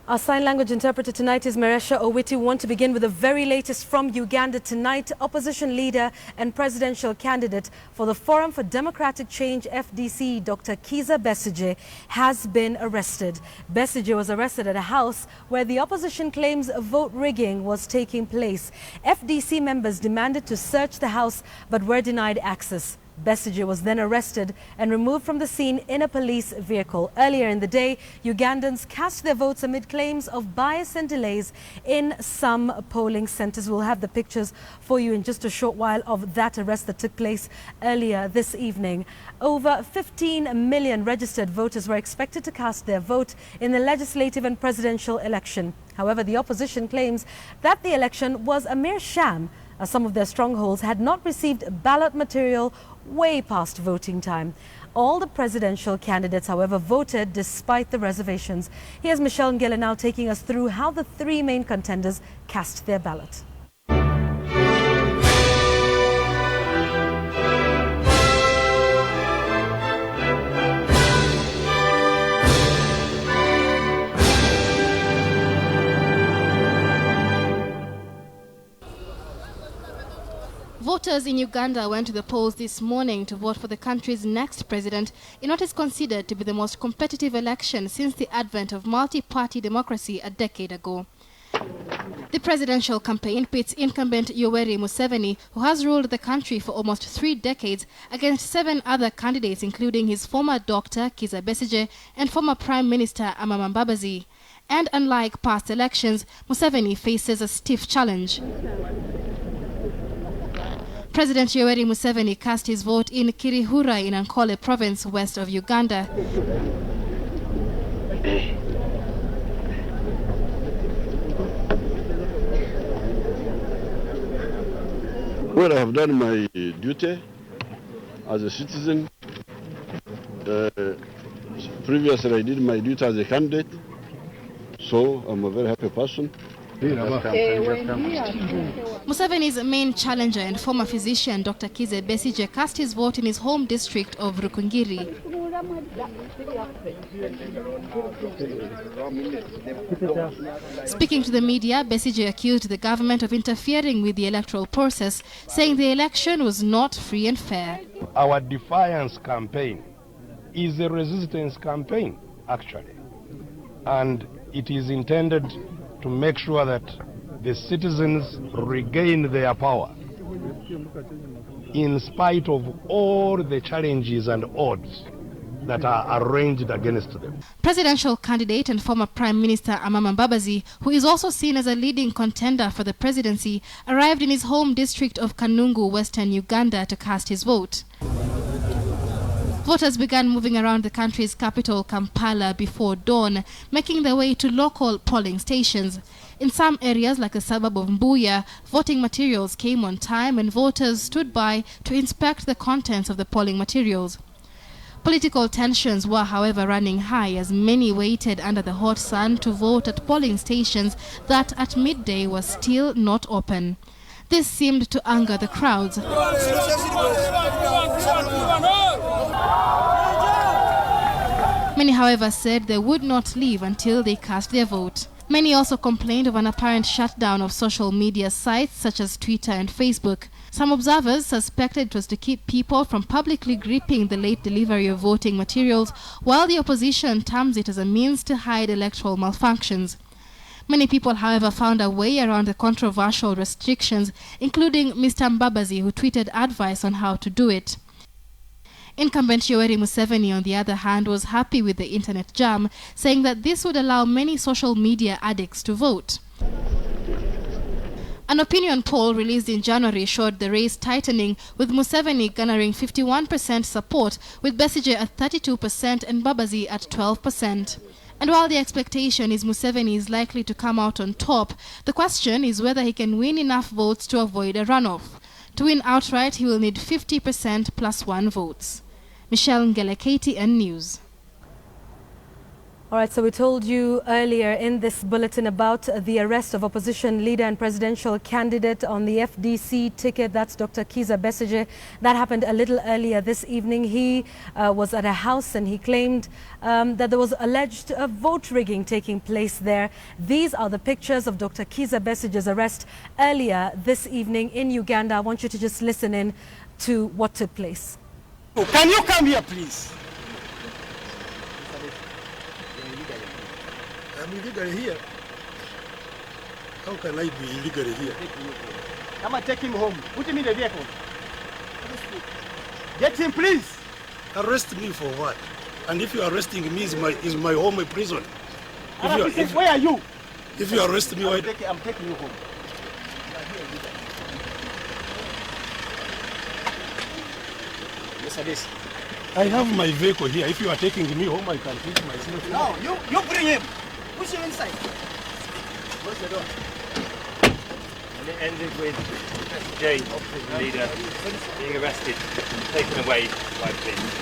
Our sign language interpreter tonight is Maresha Owiti. We want to begin with the very latest from Uganda tonight. Opposition leader and presidential candidate for the Forum for Democratic Change FDC, Dr. Kizza Besigye, has been arrested. Besigye was arrested at a house where the opposition claims vote rigging was taking place. FDC members demanded to search the house but were denied access. Besigye was then arrested and removed from the scene in a police vehicle. Earlier in the day, Ugandans cast their votes amid claims of bias and delays in some polling centers. We'll have the pictures for you in just a short while of that arrest that took place earlier this evening. Over 15 million registered voters were expected to cast their vote in the legislative and presidential election. However, the opposition claims that the election was a mere sham, as some of their strongholds had not received ballot material way past voting time. All the presidential candidates, however, voted despite the reservations. Here's Michelle Ngele now taking us through how the three main contenders cast their ballot. Voters in Uganda went to the polls this morning to vote for the country's next president in what is considered to be the most competitive election since the advent of multi-party democracy a decade ago. The presidential campaign pits incumbent Yoweri Museveni, who has ruled the country for almost 3 decades, against 7 other candidates, including his former doctor Kizza Besigye and former Prime Minister Amama Mbabazi. And unlike past elections, Museveni faces a stiff challenge. President Yoweri Museveni cast his vote in Kericho in Ankole province west of Uganda. Well, I have done my duty as a citizen. Previously, I did my duty as a candidate, so I'm a very happy person. Museveni's main challenger and former physician, Dr. Kizza Besigye, cast his vote in his home district of Rukungiri. Speaking to the media, Besigye accused the government of interfering with the electoral process, saying the election was not free and fair. Our defiance campaign is a resistance campaign, actually, and it is intended to make sure that the citizens regain their power in spite of all the challenges and odds that are arranged against them. Presidential candidate and former Prime Minister Amama Mbabazi, who is also seen as a leading contender for the presidency, arrived in his home district of Kanungu, western Uganda, to cast his vote. Voters began moving around the country's capital, Kampala, before dawn, making their way to local polling stations. In some areas, like the suburb of Mbuya, voting materials came on time and voters stood by to inspect the contents of the polling materials. Political tensions were, however, running high as many waited under the hot sun to vote at polling stations that at midday were still not open. This seemed to anger the crowds. Many, however, said they would not leave until they cast their vote. Many also complained of an apparent shutdown of social media sites such as Twitter and Facebook. Some observers suspected it was to keep people from publicly gripping the late delivery of voting materials, while the opposition terms it as a means to hide electoral malfunctions. Many people, however, found a way around the controversial restrictions, including Mr. Mbabazi, who tweeted advice on how to do it. Incumbent Yoweri Museveni, on the other hand, was happy with the internet jam, saying that this would allow many social media addicts to vote. An opinion poll released in January showed the race tightening, with Museveni garnering 51% support, with Besigye at 32% and Mbabazi at 12%. And while the expectation is Museveni is likely to come out on top, the question is whether he can win enough votes to avoid a runoff. To win outright, he will need 50% plus 1 votes. Michelle Ngele, KTN News. All right, so we told you earlier in this bulletin about the arrest of opposition leader and presidential candidate on the FDC ticket. That's Dr. Kizza Besigye. That happened a little earlier this evening. He was at a house and he claimed that there was alleged vote rigging taking place there. These are the pictures of Dr. Kizza Besigye's arrest earlier this evening in Uganda. I want you to just listen in to what took place. Can you come here, please? I'm illegally here. How can I be illegally here? Come and take him home. Put him in the vehicle. Get him, please. Arrest me for what? And if you are arresting me, is my home a prison? Where are you? If you arrest me, I'm taking you home. Yes, I have my vehicle here. If you are taking me home, I can take myself. No, you bring him. Push him inside. Close the door. And it ended with Besigye, opposition leader, being arrested, taken away by police.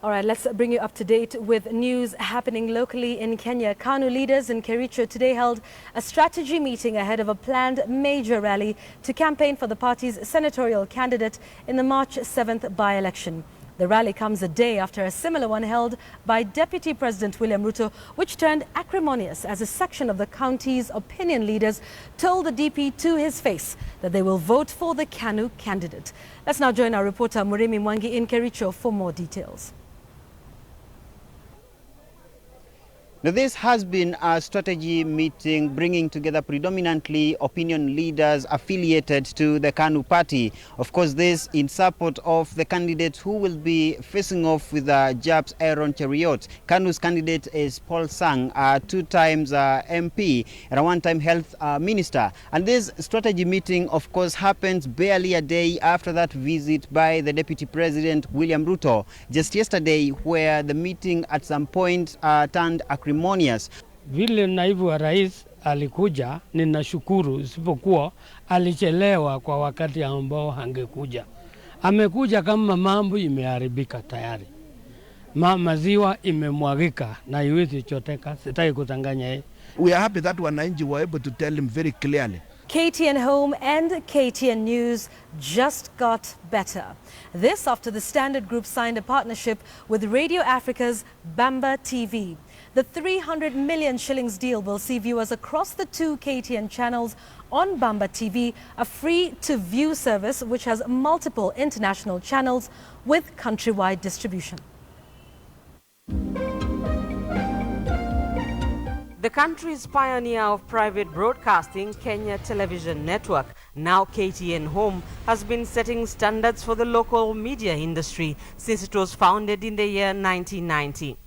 All right, let's bring you up to date with news happening locally in Kenya. KANU leaders in Kericho today held a strategy meeting ahead of a planned major rally to campaign for the party's senatorial candidate in the March 7th by-election. The rally comes a day after a similar one held by Deputy President William Ruto, which turned acrimonious as a section of the county's opinion leaders told the DP to his face that they will vote for the KANU candidate. Let's now join our reporter Murimi Mwangi in Kericho for more details. Now, this has been a strategy meeting bringing together predominantly opinion leaders affiliated to the KANU party. Of course, this in support of the candidate who will be facing off with JAP's Aaron Cheriot. KANU's candidate is Paul Sang, two times MP and a one-time health minister. And this strategy meeting, of course, happens barely a day after that visit by the Deputy President William Ruto just yesterday, where the meeting at some point turned acrimonious. Vile naibu wa rais alikuja, ninashukuru, isipokuwa alichelewa kwa wakati ambao hangekuja. Amekuja kama mambo imeharibika tayari. Maziwa imemwagika na iwezi choteka, sitaki kutanganya yeye. We are happy that wananchi were able to tell him very clearly. KTN Home and KTN News just got better. This after the Standard Group signed a partnership with Radio Africa's Bamburi TV. The 300 million shillings deal will see viewers across the two KTN channels on Bamburi TV, a free-to-view service which has multiple international channels with countrywide distribution. The country's pioneer of private broadcasting, Kenya Television Network, now KTN Home, has been setting standards for the local media industry since it was founded in the year 1990.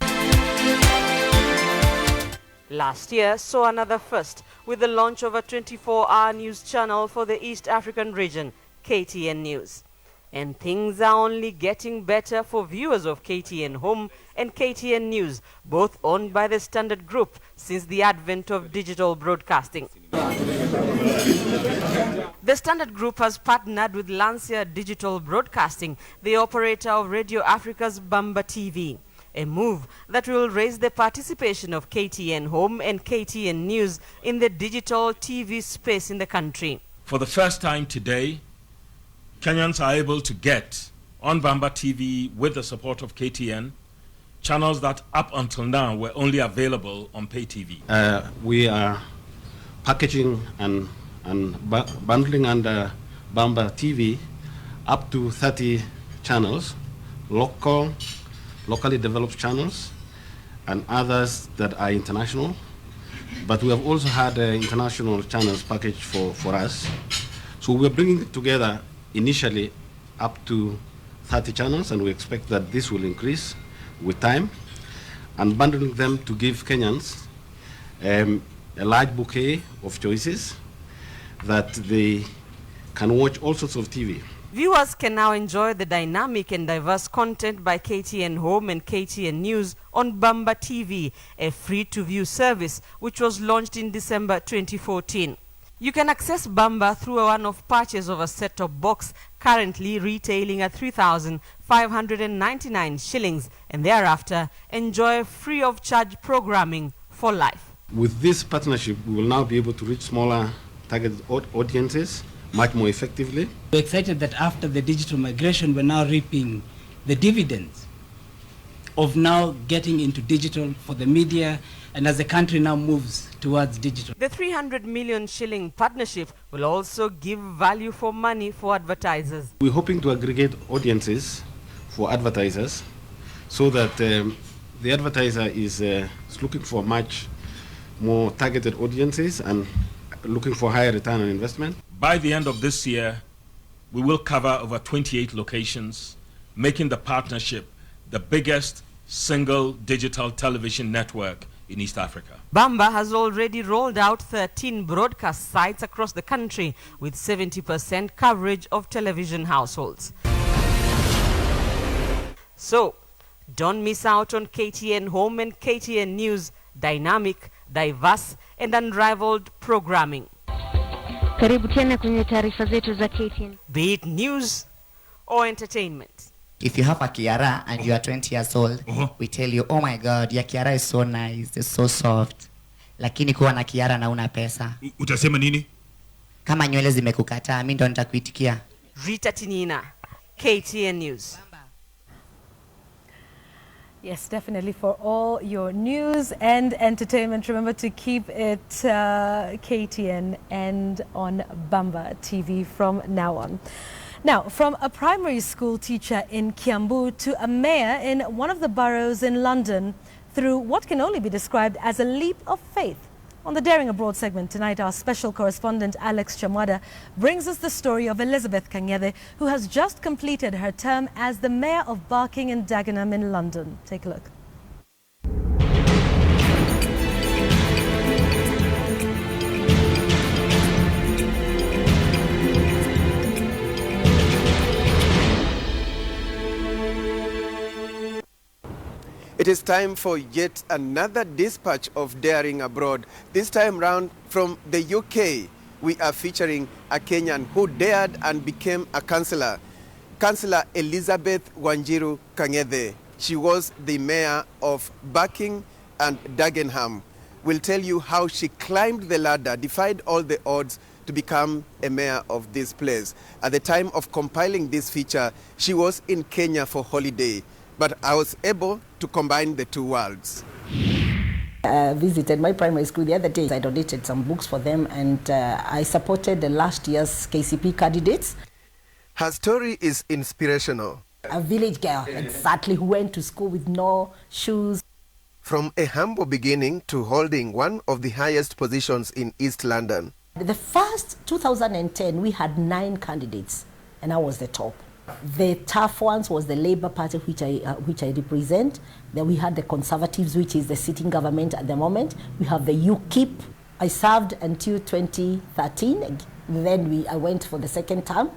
Last year saw another first with the launch of a 24-hour news channel for the East African region, KTN News. And things are only getting better for viewers of KTN Home and KTN News, both owned by the Standard Group since the advent of digital broadcasting. The Standard Group has partnered with Lancia Digital Broadcasting, the operator of Radio Africa's Bamburi TV, a move that will raise the participation of KTN Home and KTN News in the digital TV space in the country. For the first time today, Kenyans are able to get on Bamburi TV, with the support of KTN, channels that up until now were only available on pay TV. We are packaging and bundling under Bamburi TV up to 30 channels, locally developed channels, and others that are international. But we have also had international channels packaged for us. So we're bringing it together initially up to 30 channels, and we expect that this will increase with time, and bundling them to give Kenyans a a large bouquet of choices that they can watch all sorts of TV. Viewers can now enjoy the dynamic and diverse content by KTN Home and KTN News on Bamba TV, a free-to-view service which was launched in December 2014. You can access Bamba through a one-off purchase of a set-top box currently retailing at 3,599 shillings, and thereafter enjoy free-of-charge programming for life. With this partnership, we will now be able to reach smaller targeted audiences much more effectively. We're excited that after the digital migration, we're now reaping the dividends of now getting into digital for the media, and as the country now moves towards digital. The 300 million shilling partnership will also give value for money for advertisers. We're hoping to aggregate audiences for advertisers so that the advertiser is looking for much more targeted audiences and looking for higher return on investment. By the end of this year, we will cover over 28 locations, making the partnership the biggest single digital television network in East Africa. Bamba has already rolled out 13 broadcast sites across the country with 70% coverage of television households. So, don't miss out on KTN Home and KTN News dynamic, diverse and unrivaled programming. Karibu tena kwenye taarifa zetu za KTN. Be it news or entertainment. If you have a Kiara and you are 20 years old, we tell you, oh my God, your Kiara is so nice, it's so soft. Lakini kuwa na Kiara na una pesa. Utasema nini? Kama nywele zimekukataa, mimi ndo nitakuitikia. Rita Tinina, KTN News. Yes, definitely. For all your news and entertainment, remember to keep it KTN and on Bamba TV from now on. Now, from a primary school teacher in Kiambu to a mayor in one of the boroughs in London, through what can only be described as a leap of faith. On the Daring Abroad segment tonight, our special correspondent Alex Chamwada brings us the story of Elizabeth Kanyede, who has just completed her term as the mayor of Barking and Dagenham in London. Take a look. It is time for yet another dispatch of Daring Abroad. This time round from the UK, we are featuring a Kenyan who dared and became a councillor. Councillor Elizabeth Wanjiru Kanyede. She was the mayor of Barking and Dagenham. We'll tell you how she climbed the ladder, defied all the odds to become a mayor of this place. At the time of compiling this feature, she was in Kenya for holiday. But I was able to combine the two worlds. I visited my primary school the other day. I donated some books for them, and I supported the last year's KCP candidates. Her story is inspirational. A village girl, exactly, who went to school with no shoes. From a humble beginning to holding one of the highest positions in East London. The first 2010, we had 9 candidates, and I was the top. The tough ones was the Labour Party, which I represent. Then we had the Conservatives, which is the sitting government at the moment. We have the UKIP. I served until 2013. Then I went for the second term.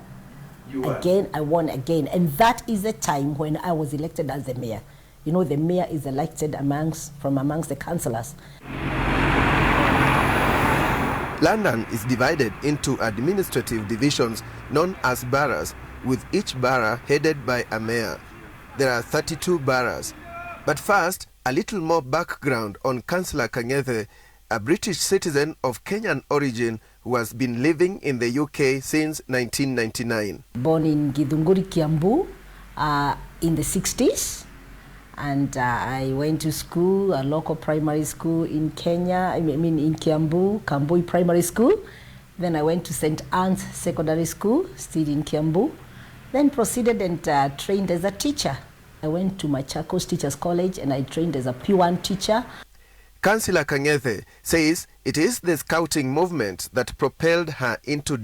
Again, I won again. And that is the time when I was elected as the mayor. You know, the mayor is elected from amongst the councillors. London is divided into administrative divisions known as boroughs, with each borough headed by a mayor. There are 32 boroughs. But first, a little more background on Councillor Kanyede, a British citizen of Kenyan origin who has been living in the UK since 1999. Born in Githunguri, Kiambu, in the 60s. And I went to school, a local primary school in Kenya, in Kiambu, Kambui Primary School. Then I went to St. Anne's Secondary School, still in Kiambu. Then proceeded and trained as a teacher. I went to Machakos Teachers College and I trained as a P1 teacher. Councillor Kanyede says it is the scouting movement that propelled her into